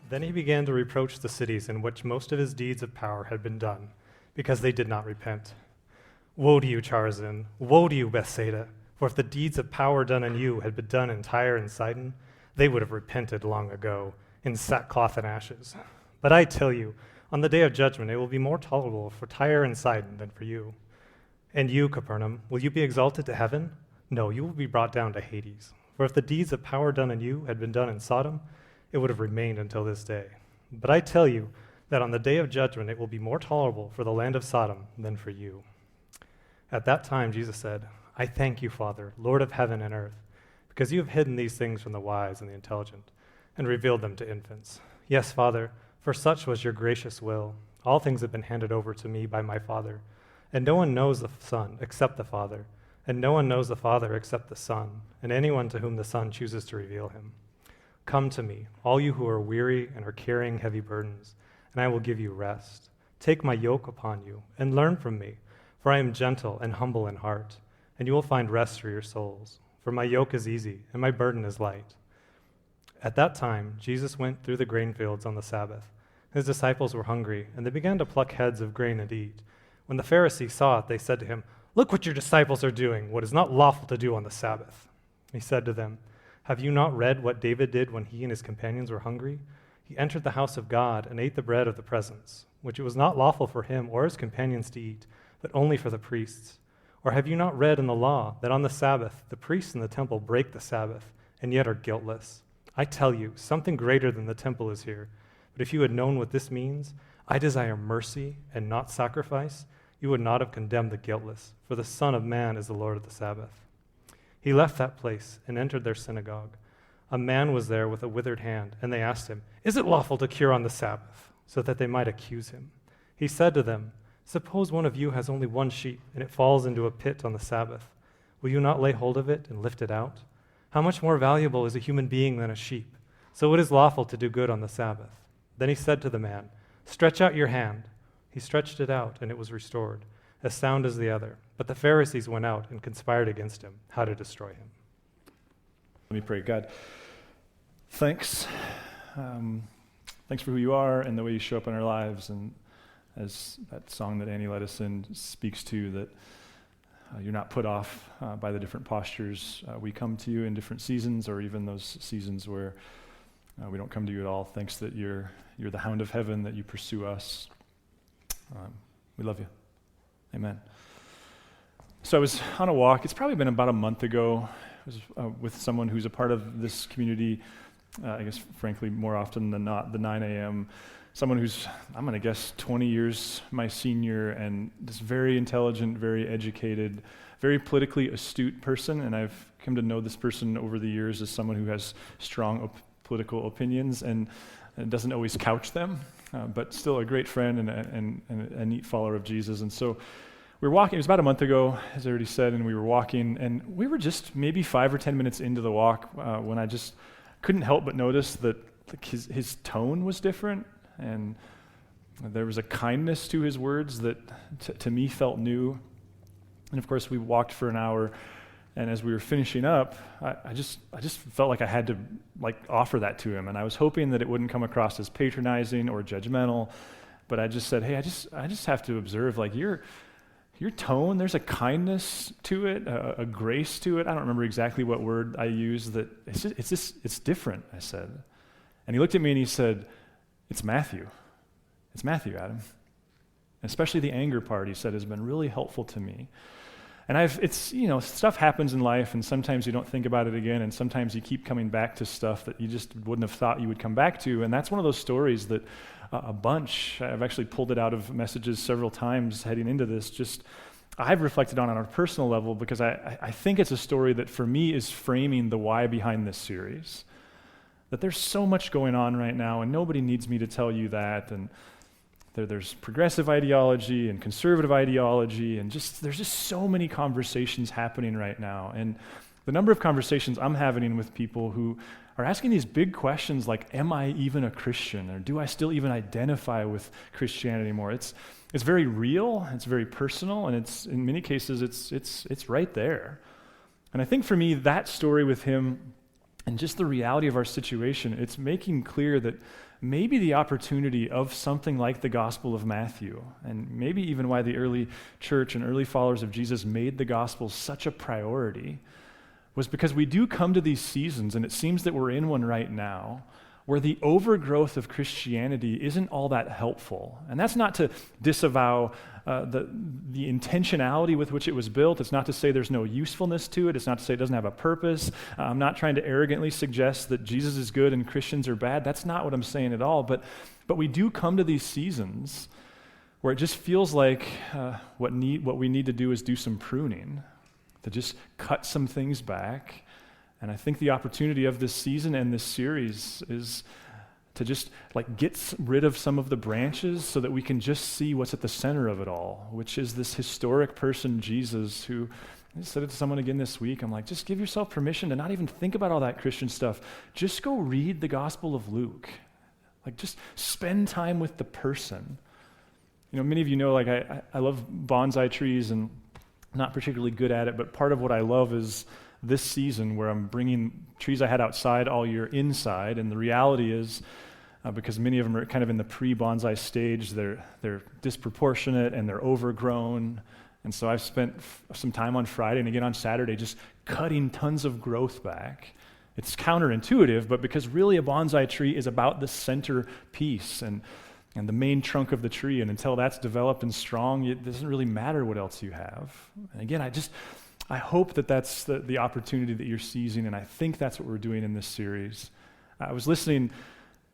Then he began to reproach the cities in which most of his deeds of power had been done, because they did not repent. Woe to you, Chorazin! Woe to you, Bethsaida! For if the deeds of power done in you had been done in Tyre and Sidon, they would have repented long ago in sackcloth and ashes. But I tell you, on the day of judgment it will be more tolerable for Tyre and Sidon than for you. And you, Capernaum, will you be exalted to heaven? No, you will be brought down to Hades. For if the deeds of power done in you had been done in Sodom, it would have remained until this day. But I tell you that on the day of judgment it will be more tolerable for the land of Sodom than for you. At that time Jesus said, I thank you, Father, Lord of heaven and earth, because you have hidden these things from the wise and the intelligent, and revealed them to infants. Yes, Father, for such was your gracious will. All things have been handed over to me by my Father, and no one knows the Son except the Father, and no one knows the Father except the Son, and anyone to whom the Son chooses to reveal him. Come to me, all you who are weary and are carrying heavy burdens, and I will give you rest. Take my yoke upon you, and learn from me, for I am gentle and humble in heart, and you will find rest for your souls. For my yoke is easy, and my burden is light. At that time, Jesus went through the grain fields on the Sabbath. His disciples were hungry, and they began to pluck heads of grain and eat. When the Pharisees saw it, they said to him, Look what your disciples are doing, what is not lawful to do on the Sabbath. He said to them, Have you not read what David did when he and his companions were hungry? He entered the house of God and ate the bread of the presence, which it was not lawful for him or his companions to eat, but only for the priests. Or have you not read in the law that on the Sabbath the priests in the temple break the Sabbath and yet are guiltless? I tell you, something greater than the temple is here. But if you had known what this means, I desire mercy and not sacrifice, you would not have condemned the guiltless, for the Son of Man is the Lord of the Sabbath. He left that place and entered their synagogue. A man was there with a withered hand, and they asked him, Is it lawful to cure on the Sabbath? So that they might accuse him. He said to them, Suppose one of you has only one sheep, and it falls into a pit on the Sabbath. Will you not lay hold of it and lift it out? How much more valuable is a human being than a sheep? So it is lawful to do good on the Sabbath. Then he said to the man, Stretch out your hand. He stretched it out, and it was restored, as sound as the other. But the Pharisees went out and conspired against him, how to destroy him. Let me pray. God, thanks. Thanks for who you are and the way you show up in our lives. And as that song that Annie led us in speaks to, that you're not put off by the different postures. We come to you in different seasons, or even those seasons where we don't come to you at all. Thanks that you're the hound of heaven, that you pursue us. We love you. Amen. So I was on a walk. It's probably been about a month ago. I was with someone who's a part of this community, I guess, frankly, more often than not, the 9 a.m. Someone who's, I'm going to guess, 20 years my senior, and this very intelligent, very educated, very politically astute person. And I've come to know this person over the years as someone who has strong political opinions and doesn't always couch them, but still a great friend and a neat follower of Jesus. And so we were walking. It was about a month ago, as I already said, and we were walking, and we were just maybe 5 or 10 minutes into the walk when I just couldn't help but notice that his tone was different, and there was a kindness to his words that to me felt new. And of course, we walked for an hour, and as we were finishing up, I just felt like I had to offer that to him, and I was hoping that it wouldn't come across as patronizing or judgmental, but I just said, hey, I just have to observe, your tone, there's a kindness to it, a grace to it. I don't remember exactly what word I used. That it's different, I said. And he looked at me and he said, It's Matthew. It's Matthew, Adam. And especially the anger part, he said, has been really helpful to me. And stuff happens in life, and sometimes you don't think about it again, and sometimes you keep coming back to stuff that you just wouldn't have thought you would come back to. And that's one of those stories that I've actually pulled it out of messages several times heading into this, I've reflected on a personal level, because I think it's a story that for me is framing the why behind this series. That there's so much going on right now, and nobody needs me to tell you that, and there's progressive ideology and conservative ideology, and there's just so many conversations happening right now. And the number of conversations I'm having with people who are asking these big questions like, am I even a Christian? Or do I still even identify with Christianity anymore? It's very real, it's very personal, and it's in many cases it's right there. And I think for me, that story with him and just the reality of our situation, it's making clear that maybe the opportunity of something like the Gospel of Matthew, and maybe even why the early church and early followers of Jesus made the Gospel such a priority, was because we do come to these seasons, and it seems that we're in one right now, where the overgrowth of Christianity isn't all that helpful. And that's not to disavow the intentionality with which it was built. It's not to say there's no usefulness to it. It's not to say it doesn't have a purpose. I'm not trying to arrogantly suggest that Jesus is good and Christians are bad. That's not what I'm saying at all. But we do come to these seasons where it just feels like what we need to do is do some pruning, to just cut some things back. And I think the opportunity of this season and this series is to just get rid of some of the branches so that we can just see what's at the center of it all, which is this historic person, Jesus, who, I said it to someone again this week, I'm like, just give yourself permission to not even think about all that Christian stuff. Just go read the Gospel of Luke. Just spend time with the person. Many of you know, I love bonsai trees and I'm not particularly good at it, but part of what I love is this season where I'm bringing trees I had outside all year inside, and the reality is, because many of them are kind of in the pre-bonsai stage, they're disproportionate and they're overgrown, and so I've spent some time on Friday and again on Saturday just cutting tons of growth back. It's counterintuitive, but because really a bonsai tree is about the center piece and the main trunk of the tree, and until that's developed and strong, it doesn't really matter what else you have. And again, I hope that that's the opportunity that you're seizing, and I think that's what we're doing in this series. I was listening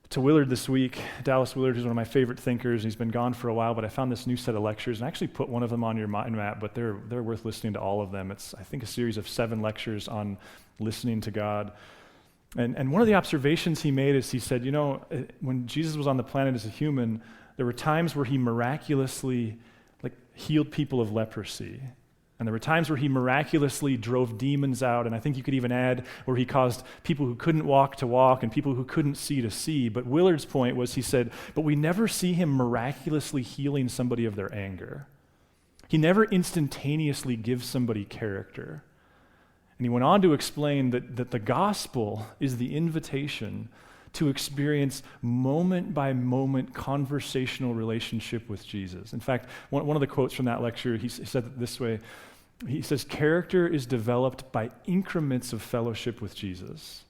to Willard this week, Dallas Willard, who's one of my favorite thinkers. He's been gone for a while, but I found this new set of lectures, and I actually put one of them on your mind map, but they're worth listening to all of them. It's, I think, a series of 7 lectures on listening to God. And one of the observations he made is he said, when Jesus was on the planet as a human, there were times where he miraculously healed people of leprosy. And there were times where he miraculously drove demons out, and I think you could even add where he caused people who couldn't walk to walk and people who couldn't see to see. But Willard's point was, he said, but we never see him miraculously healing somebody of their anger. He never instantaneously gives somebody character. And he went on to explain that the gospel is the invitation to experience moment-by-moment conversational relationship with Jesus. In fact, one of the quotes from that lecture, he said it this way. He says, character is developed by increments of fellowship with Jesus.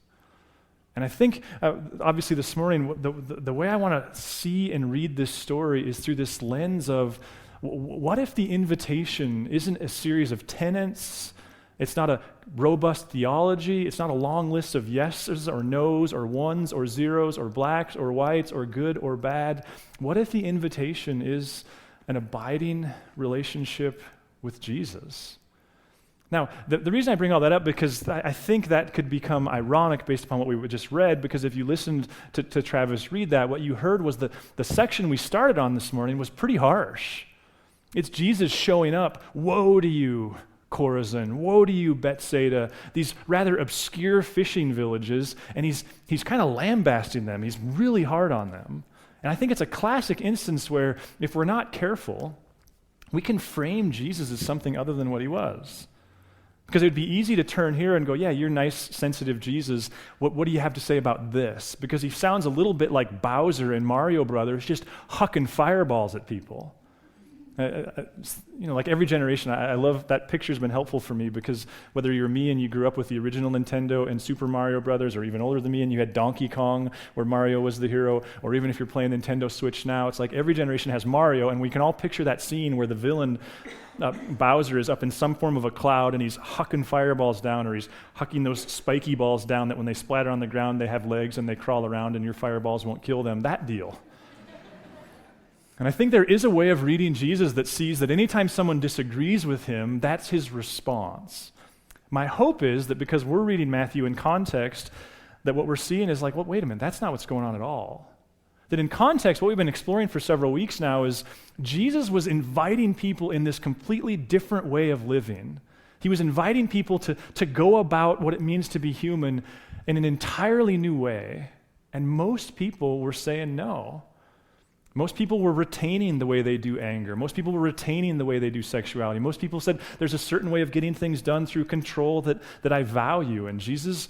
And I think, obviously this morning, the way I want to see and read this story is through this lens of, what if the invitation isn't a series of tenets? It's not a robust theology. It's not a long list of yeses or nos or ones or zeros or blacks or whites or good or bad. What if the invitation is an abiding relationship with Jesus? Now, the reason I bring all that up, because I think that could become ironic based upon what we just read, because if you listened to Travis read that, what you heard was the section we started on this morning was pretty harsh. It's Jesus showing up. Woe to you, Chorazin, woe to you, Bethsaida, these rather obscure fishing villages, and he's kind of lambasting them. He's really hard on them. And I think it's a classic instance where, if we're not careful, we can frame Jesus as something other than what he was. Because it would be easy to turn here and go, yeah, you're nice, sensitive Jesus. What do you have to say about this? Because he sounds a little bit like Bowser in Mario Brothers, just hucking fireballs at people. Like every generation, I love that picture's been helpful for me, because whether you're me and you grew up with the original Nintendo and Super Mario Brothers, or even older than me and you had Donkey Kong where Mario was the hero, or even if you're playing Nintendo Switch now, it's like every generation has Mario, and we can all picture that scene where the villain, Bowser, is up in some form of a cloud and he's hucking fireballs down, or he's hucking those spiky balls down that when they splatter on the ground they have legs and they crawl around and your fireballs won't kill them, that deal. And I think there is a way of reading Jesus that sees that anytime someone disagrees with him, that's his response. My hope is that because we're reading Matthew in context, that what we're seeing is like, well, wait a minute, that's not what's going on at all. That in context, what we've been exploring for several weeks now is Jesus was inviting people in this completely different way of living. He was inviting people to go about what it means to be human in an entirely new way. And most people were saying no. Most people were retaining the way they do anger. Most people were retaining the way they do sexuality. Most people said there's a certain way of getting things done through control that I value. And Jesus,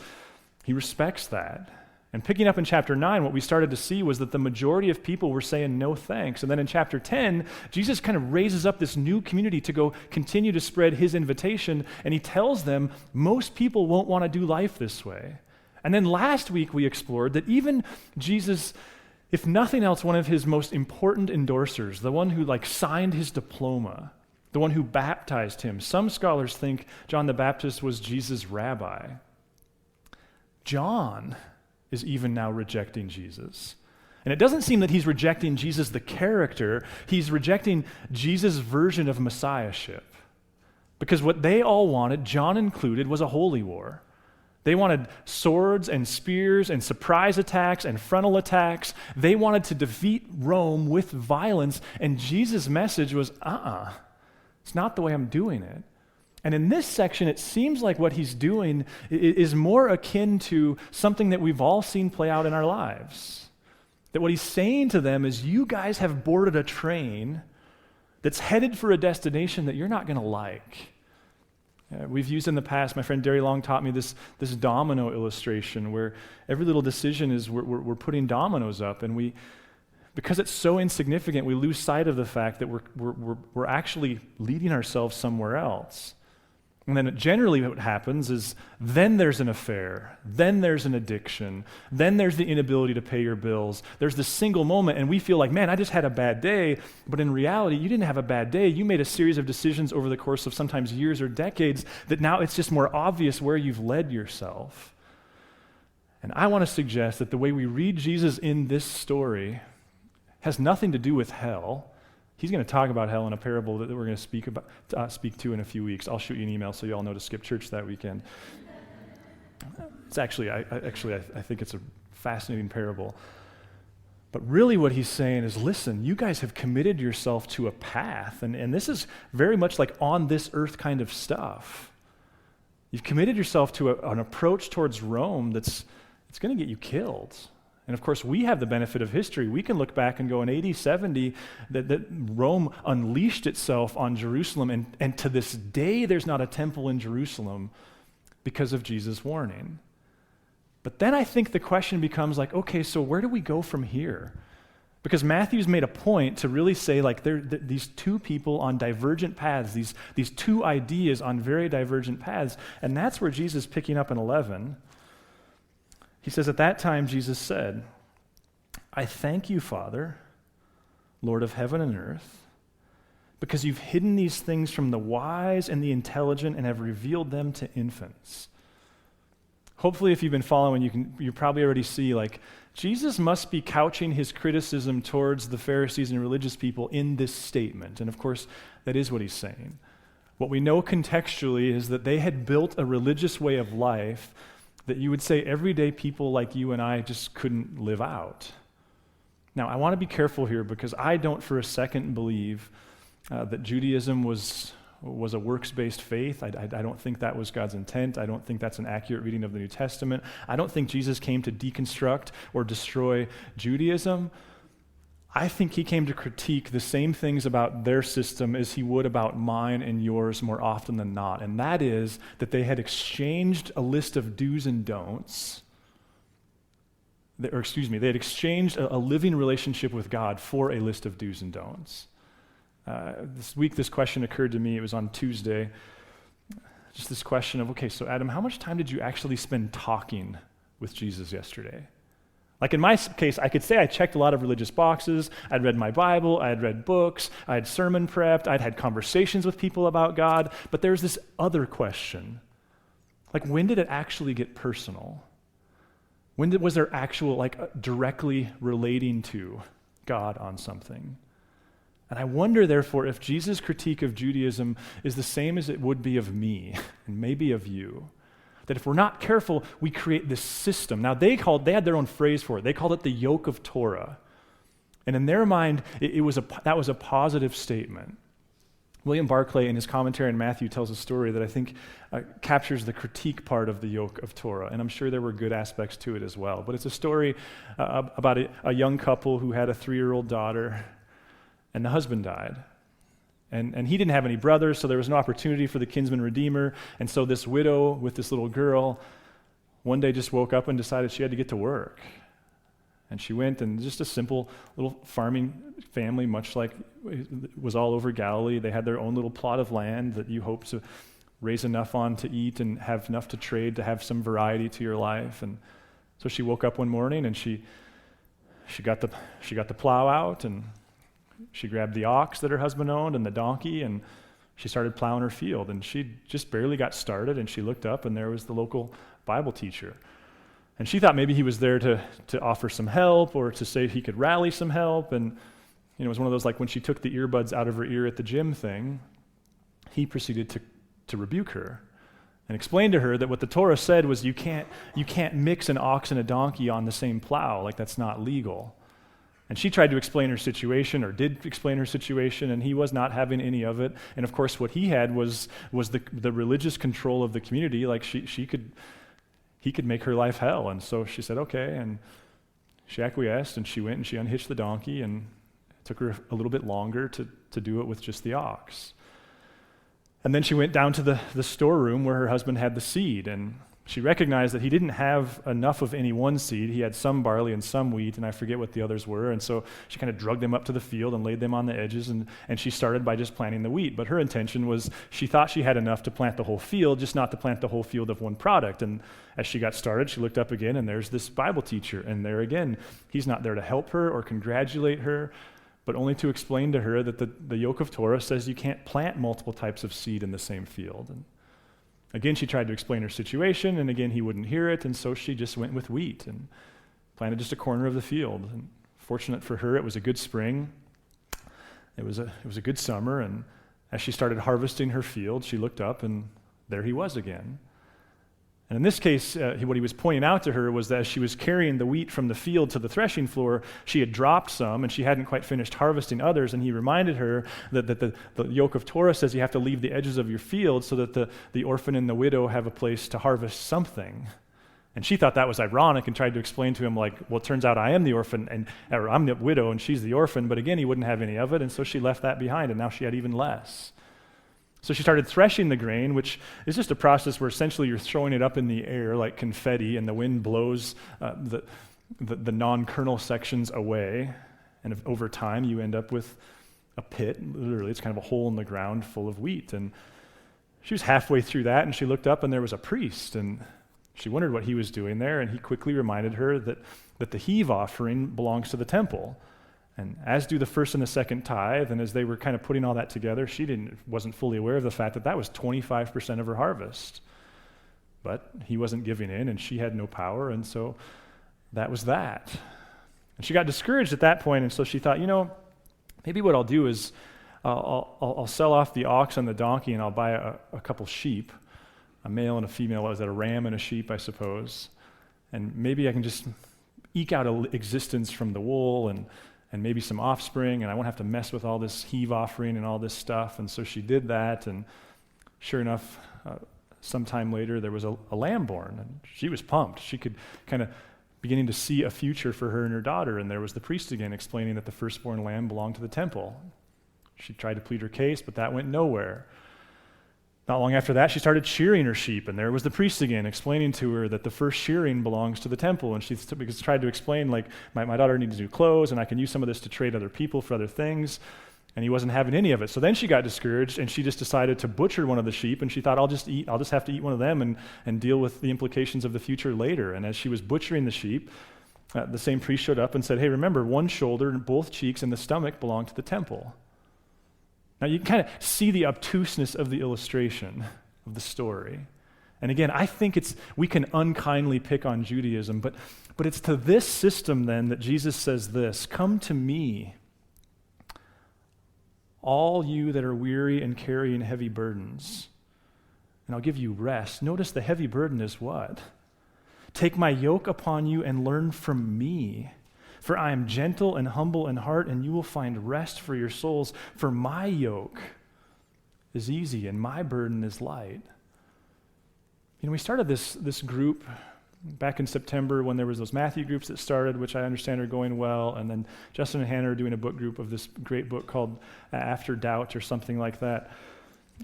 he respects that. And picking up in chapter 9, what we started to see was that the majority of people were saying no thanks. And then in chapter 10, Jesus kind of raises up this new community to go continue to spread his invitation, and he tells them most people won't want to do life this way. And then last week we explored that even Jesus, if nothing else, one of his most important endorsers, the one who signed his diploma, the one who baptized him, some scholars think John the Baptist was Jesus' rabbi. John is even now rejecting Jesus. And it doesn't seem that he's rejecting Jesus the character, he's rejecting Jesus' version of messiahship. Because what they all wanted, John included, was a holy war. They wanted swords and spears and surprise attacks and frontal attacks. They wanted to defeat Rome with violence, and Jesus' message was, it's not the way I'm doing it. And in this section, it seems like what he's doing is more akin to something that we've all seen play out in our lives. That what he's saying to them is, you guys have boarded a train that's headed for a destination that you're not going to like. We've used in the past, my friend Derry Long taught me this domino illustration where every little decision is we're putting dominoes up, and because it's so insignificant, we lose sight of the fact that we're actually leading ourselves somewhere else. And then generally what happens is then there's an affair, then there's an addiction, then there's the inability to pay your bills. There's this single moment, and we feel like, man, I just had a bad day. But in reality, you didn't have a bad day. You made a series of decisions over the course of sometimes years or decades that now it's just more obvious where you've led yourself. And I want to suggest that the way we read Jesus in this story has nothing to do with hell. He's going to talk about hell in a parable that we're going to speak to in a few weeks. I'll shoot you an email so you all know to skip church that weekend. It's actually, I think it's a fascinating parable. But really what he's saying is, listen, you guys have committed yourself to a path, and this is very much like on this earth kind of stuff. You've committed yourself to an approach towards Rome it's going to get you killed. And of course, we have the benefit of history. We can look back and go in AD 70 that Rome unleashed itself on Jerusalem, and to this day there's not a temple in Jerusalem because of Jesus' warning. But then I think the question becomes okay, so where do we go from here? Because Matthew's made a point to really say these two people on divergent paths, these two ideas on very divergent paths, and that's where Jesus is picking up in 11. He says, at that time, Jesus said, I thank you, Father, Lord of heaven and earth, because you've hidden these things from the wise and the intelligent and have revealed them to infants. Hopefully, if you've been following, you probably already see, Jesus must be couching his criticism towards the Pharisees and religious people in this statement. And of course, that is what he's saying. What we know contextually is that they had built a religious way of life that you would say everyday people like you and I just couldn't live out. Now, I want to be careful here because I don't for a second believe that Judaism was a works-based faith. I don't think that was God's intent. I don't think that's an accurate reading of the New Testament. I don't think Jesus came to deconstruct or destroy Judaism. I think he came to critique the same things about their system as he would about mine and yours more often than not, and that is that they had exchanged a list of do's and don'ts, they had exchanged a living relationship with God for a list of do's and don'ts. This week, this question occurred to me. It was on Tuesday. Just this question of, okay, so Adam, how much time did you actually spend talking with Jesus yesterday? In my case, I could say I checked a lot of religious boxes. I'd read my Bible, I had read books, I had sermon prepped, I'd had conversations with people about God, but there's this other question. When did it actually get personal? When was there actual, directly relating to God on something? And I wonder, therefore, if Jesus' critique of Judaism is the same as it would be of me, and maybe of you. That if we're not careful, we create this system. Now, they had their own phrase for it. They called it the yoke of Torah. And in their mind, that was a positive statement. William Barclay, in his commentary on Matthew, tells a story that I think captures the critique part of the yoke of Torah. And I'm sure there were good aspects to it as well. But it's a story about a young couple who had a 3-year-old daughter, and the husband died. And he didn't have any brothers, so there was no opportunity for the kinsman redeemer. And so this widow with this little girl one day just woke up and decided she had to get to work. And she went, and just a simple little farming family, much like it was all over Galilee. They had their own little plot of land that you hope to raise enough on to eat and have enough to trade to have some variety to your life. And so she woke up one morning and she got the plow out, and she grabbed the ox that her husband owned and the donkey, and she started plowing her field. And she just barely got started, and she looked up, and there was the local Bible teacher. And she thought maybe he was there to offer some help or to say he could rally some help. And it was one of those, like when she took the earbuds out of her ear at the gym thing, he proceeded to rebuke her and explain to her that what the Torah said was you can't mix an ox and a donkey on the same plow, like that's not legal. And she tried to explain her situation, or did explain her situation, and he was not having any of it. And of course what he had was the religious control of the community, like he could make her life hell. And so she said, okay, and she acquiesced, and she went and she unhitched the donkey, and it took her a little bit longer to do it with just the ox. And then she went down to the storeroom where her husband had the seed, and she recognized that he didn't have enough of any one seed. He had some barley and some wheat, and I forget what the others were. And so she kind of drugged them up to the field and laid them on the edges, and she started by just planting the wheat. But her intention was she thought she had enough to plant the whole field, just not to plant the whole field of one product. And as she got started, she looked up again, and there's this Bible teacher. And there again, he's not there to help her or congratulate her, but only to explain to her that the yoke of Torah says you can't plant multiple types of seed in the same field. And again, she tried to explain her situation, and again, he wouldn't hear it, and so she just went with wheat and planted just a corner of the field. And fortunate for her, it was a good spring. It was a good summer, and as she started harvesting her field, she looked up, and there he was again. And in this case, what he was pointing out to her was that as she was carrying the wheat from the field to the threshing floor, she had dropped some, and she hadn't quite finished harvesting others, and he reminded her that the yoke of Torah says you have to leave the edges of your field so that the orphan and the widow have a place to harvest something. And she thought that was ironic and tried to explain to him, like, well, it turns out I am the orphan, or I'm the widow, and she's the orphan, but again, he wouldn't have any of it, and so she left that behind, and now she had even less. So she started threshing the grain, which is just a process where essentially you're throwing it up in the air like confetti, and the wind blows the non-kernel sections away. And over time, you end up with a pit. Literally, it's kind of a hole in the ground full of wheat. And she was halfway through that, and she looked up, and there was a priest. And she wondered what he was doing there, and he quickly reminded her that the heave offering belongs to the temple. And as do the first and the second tithe, and as they were kind of putting all that together, she wasn't fully aware of the fact that was 25% of her harvest. But he wasn't giving in, and she had no power, and so that was that. And she got discouraged at that point, and so she thought, maybe what I'll do is I'll sell off the ox and the donkey, and I'll buy a couple sheep, a male and a female. What was that, a ram and a sheep, I suppose? And maybe I can just eke out an existence from the wool and maybe some offspring, and I won't have to mess with all this heave offering and all this stuff. And so she did that, and sure enough, sometime later, there was a lamb born, and she was pumped. She could kind of beginning to see a future for her and her daughter, and there was the priest again explaining that the firstborn lamb belonged to the temple. She tried to plead her case, but that went nowhere. Not long after that, she started shearing her sheep, and there was the priest again explaining to her that the first shearing belongs to the temple, and she tried to explain, like, my daughter needs new clothes, and I can use some of this to trade other people for other things, and he wasn't having any of it. So then she got discouraged, and she just decided to butcher one of the sheep, and she thought, I'll just have to eat one of them and deal with the implications of the future later. And as she was butchering the sheep, the same priest showed up and said, hey, remember, one shoulder and both cheeks and the stomach belong to the temple. Now, you can kind of see the obtuseness of the illustration of the story. And again, I think we can unkindly pick on Judaism, but it's to this system then that Jesus says this, come to me, all you that are weary and carrying heavy burdens, and I'll give you rest. Notice the heavy burden is what? Take my yoke upon you and learn from me. For I am gentle and humble in heart, and you will find rest for your souls. For my yoke is easy, and my burden is light. We started this group back in September when there was those Matthew groups that started, which I understand are going well, and then Justin and Hannah are doing a book group of this great book called After Doubt or something like that.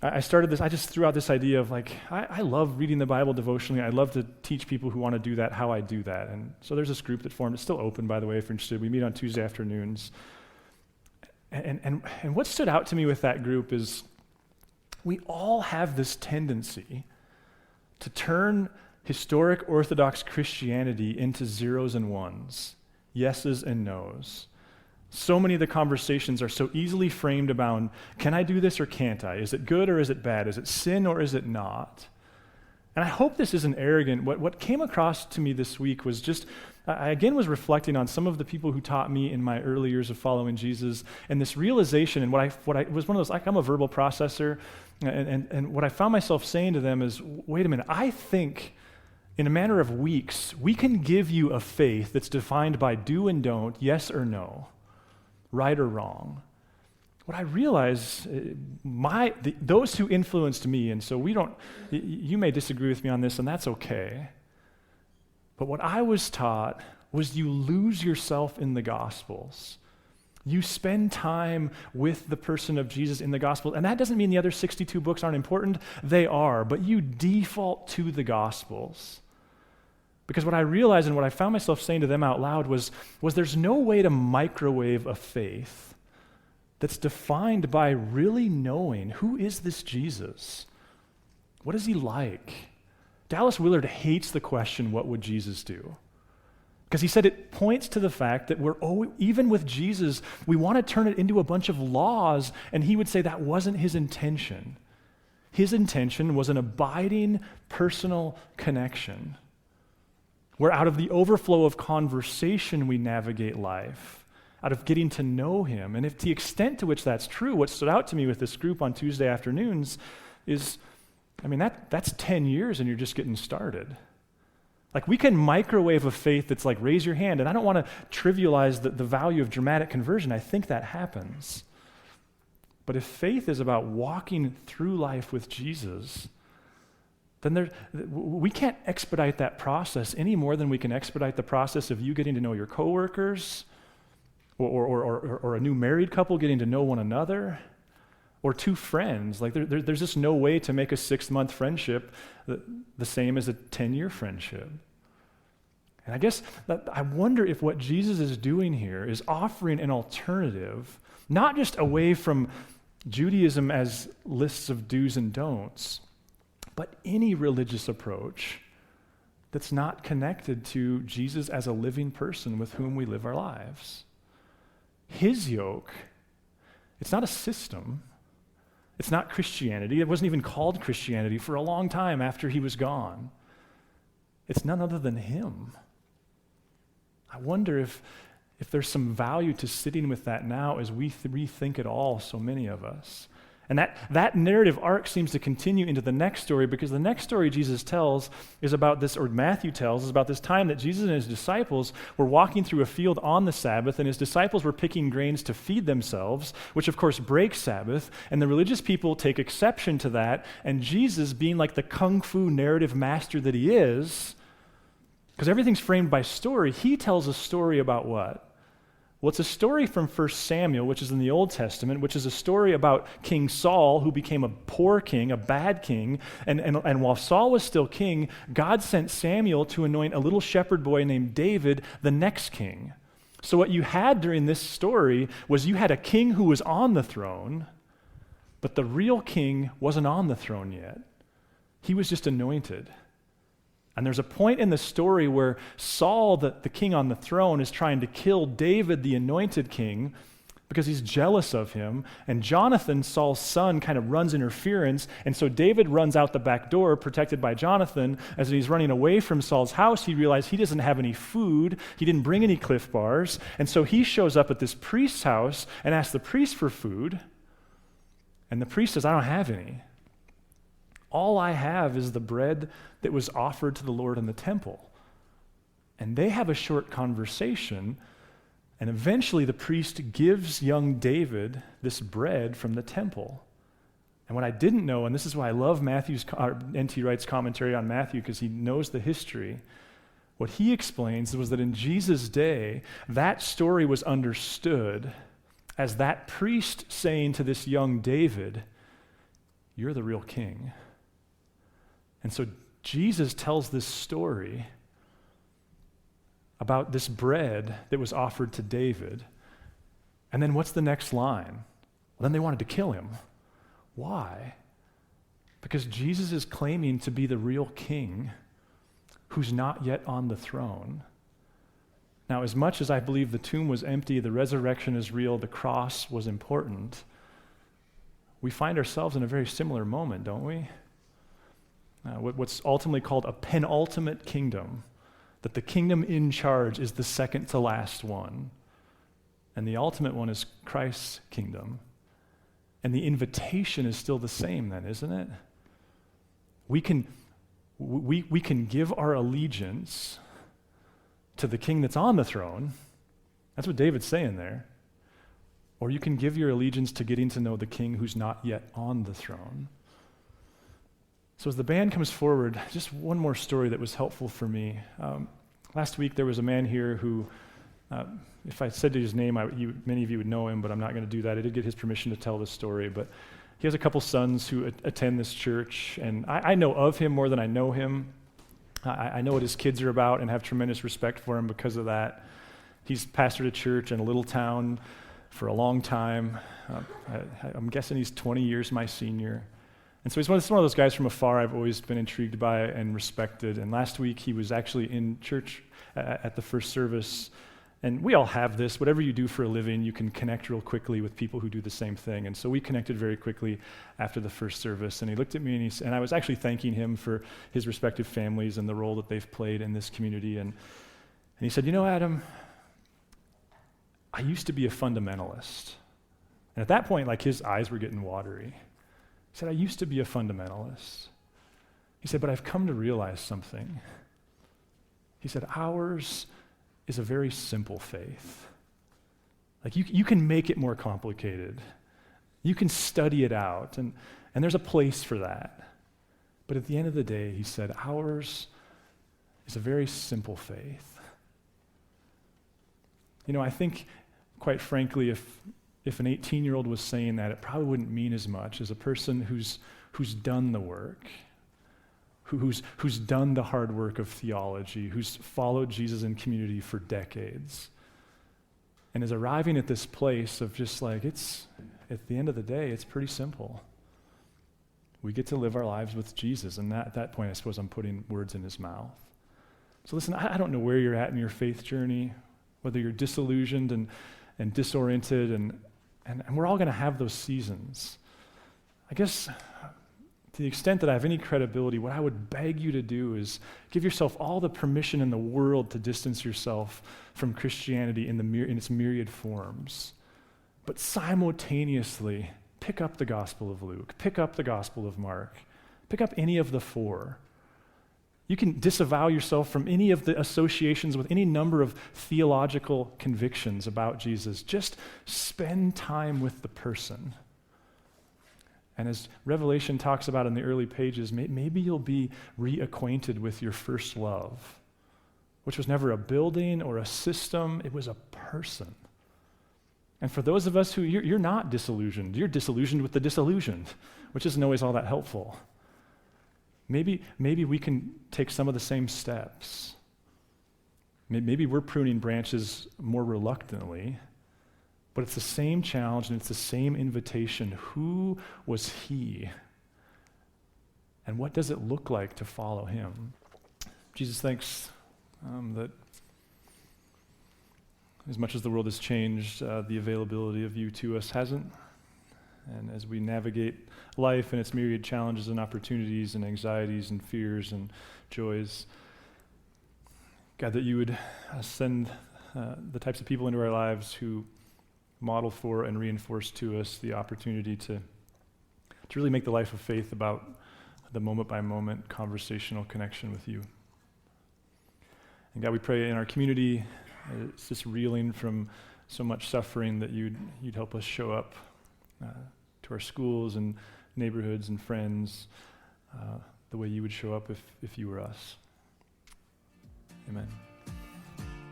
I just threw out this idea of like, I love reading the Bible devotionally. I love to teach people who want to do that how I do that. And so there's this group that formed. It's still open, by the way, if you're interested. We meet on Tuesday afternoons. And what stood out to me with that group is we all have this tendency to turn historic Orthodox Christianity into zeros and ones, yeses and nos. So many of the conversations are so easily framed about, can I do this or can't I? Is it good or is it bad? Is it sin or is it not? And I hope this isn't arrogant. What came across to me this week was just, I again was reflecting on some of the people who taught me in my early years of following Jesus, and this realization, and what I was one of those, like I'm a verbal processor, and what I found myself saying to them is, wait a minute, I think in a matter of weeks, we can give you a faith that's defined by do and don't, yes or no, right or wrong. What I realize, those who influenced me, and so you may disagree with me on this, and that's okay, but what I was taught was you lose yourself in the Gospels. You spend time with the person of Jesus in the Gospel, and that doesn't mean the other 62 books aren't important. They are, but you default to the Gospels. Because what I realized and what I found myself saying to them out loud was there's no way to microwave a faith that's defined by really knowing, who is this Jesus? What is he like? Dallas Willard hates the question, what would Jesus do? Because he said it points to the fact that even with Jesus, we want to turn it into a bunch of laws, and he would say that wasn't his intention. His intention was an abiding personal connection, where out of the overflow of conversation we navigate life, out of getting to know him. And if the extent to which that's true, what stood out to me with this group on Tuesday afternoons is, that's 10 years and you're just getting started. Like, we can microwave a faith that's like, raise your hand, and I don't want to trivialize the value of dramatic conversion. I think that happens. But if faith is about walking through life with Jesus, then we can't expedite that process any more than we can expedite the process of you getting to know your coworkers, or a new married couple getting to know one another, or two friends. Like there's just no way to make a 6-month friendship the same as a 10-year friendship. And I guess I wonder if what Jesus is doing here is offering an alternative, not just away from Judaism as lists of do's and don'ts, but any religious approach that's not connected to Jesus as a living person with whom we live our lives. His yoke, it's not a system. It's not Christianity. It wasn't even called Christianity for a long time after he was gone. It's none other than him. I wonder if there's some value to sitting with that now as we rethink it all, so many of us. And that narrative arc seems to continue into the next story, because the next story Jesus tells is about this, or Matthew tells, is about this time that Jesus and his disciples were walking through a field on the Sabbath, and his disciples were picking grains to feed themselves, which of course breaks Sabbath, and the religious people take exception to that, and Jesus, being like the kung fu narrative master that he is, because everything's framed by story, he tells a story about what? Well, it's a story from 1 Samuel, which is in the Old Testament, which is a story about King Saul, who became a poor king, a bad king, and while Saul was still king, God sent Samuel to anoint a little shepherd boy named David the next king. So what you had during this story was you had a king who was on the throne, but the real king wasn't on the throne yet. He was just anointed. And there's a point in the story where Saul, the king on the throne, is trying to kill David, the anointed king, because he's jealous of him. And Jonathan, Saul's son, kind of runs interference. And so David runs out the back door, protected by Jonathan. As he's running away from Saul's house, he realized he doesn't have any food. He didn't bring any Cliff Bars. And so he shows up at this priest's house and asks the priest for food. And the priest says, I don't have any. All I have is the bread that was offered to the Lord in the temple. And they have a short conversation, and eventually the priest gives young David this bread from the temple. And what I didn't know, and this is why I love N.T. Wright's commentary on Matthew, because he knows the history, what he explains was that in Jesus' day, that story was understood as that priest saying to this young David, you're the real king. And so Jesus tells this story about this bread that was offered to David. And then what's the next line? Well, then they wanted to kill him. Why? Because Jesus is claiming to be the real king who's not yet on the throne. Now, as much as I believe the tomb was empty, the resurrection is real, the cross was important, we find ourselves in a very similar moment, don't we? What's ultimately called a penultimate kingdom, that the kingdom in charge is the second to last one. And the ultimate one is Christ's kingdom. And the invitation is still the same then, isn't it? We can give our allegiance to the king that's on the throne. That's what David's saying there. Or you can give your allegiance to getting to know the king who's not yet on the throne. So as the band comes forward, just one more story that was helpful for me. Last week there was a man here who, if I said his name, many of you would know him, but I'm not going to do that. I did get his permission to tell this story, but he has a couple sons who attend this church, and I know of him more than I know him. I know what his kids are about and have tremendous respect for him because of that. He's pastored a church in a little town for a long time. I'm guessing he's 20 years my senior. And so he's one of those guys from afar I've always been intrigued by and respected. And last week he was actually in church at the first service. And we all have this. Whatever you do for a living, you can connect real quickly with people who do the same thing. And so we connected very quickly after the first service. And he looked at me and I was actually thanking him for his respective families and the role that they've played in this community. And he said, Adam, I used to be a fundamentalist. And at that point, his eyes were getting watery. He said, I used to be a fundamentalist. He said, but I've come to realize something. He said, ours is a very simple faith. You can make it more complicated. You can study it out, and there's a place for that. But at the end of the day, he said, ours is a very simple faith. I think, quite frankly, if an 18-year-old was saying that, it probably wouldn't mean as much as a person who's done the work, who's done the hard work of theology, who's followed Jesus in community for decades, and is arriving at this place of just it's, at the end of the day, it's pretty simple. We get to live our lives with Jesus, and at that point, I suppose I'm putting words in his mouth. So listen, I don't know where you're at in your faith journey, whether you're disillusioned and disoriented, and we're all going to have those seasons. I guess to the extent that I have any credibility, what I would beg you to do is give yourself all the permission in the world to distance yourself from Christianity in its myriad forms. But simultaneously, pick up the Gospel of Luke, pick up the Gospel of Mark, pick up any of the four. You can disavow yourself from any of the associations with any number of theological convictions about Jesus. Just spend time with the person. And as Revelation talks about in the early pages, maybe you'll be reacquainted with your first love, which was never a building or a system, it was a person. And for those of us who, you're not disillusioned, you're disillusioned with the disillusioned, which isn't always all that helpful. Maybe we can take some of the same steps. Maybe we're pruning branches more reluctantly, but it's the same challenge and it's the same invitation. Who was he? And what does it look like to follow him? Jesus, thanks that as much as the world has changed, the availability of you to us hasn't. And as we navigate life and its myriad challenges and opportunities and anxieties and fears and joys, God, that you would send the types of people into our lives who model for and reinforce to us the opportunity to really make the life of faith about the moment-by-moment conversational connection with you. And God, we pray in our community, it's just reeling from so much suffering, that you'd help us show up to our schools and neighborhoods and friends the way you would show up if you were us. Amen.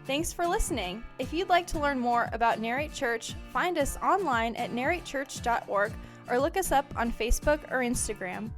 Thanks for listening. If you'd like to learn more about Narrate Church, find us online at narratechurch.org or look us up on Facebook or Instagram.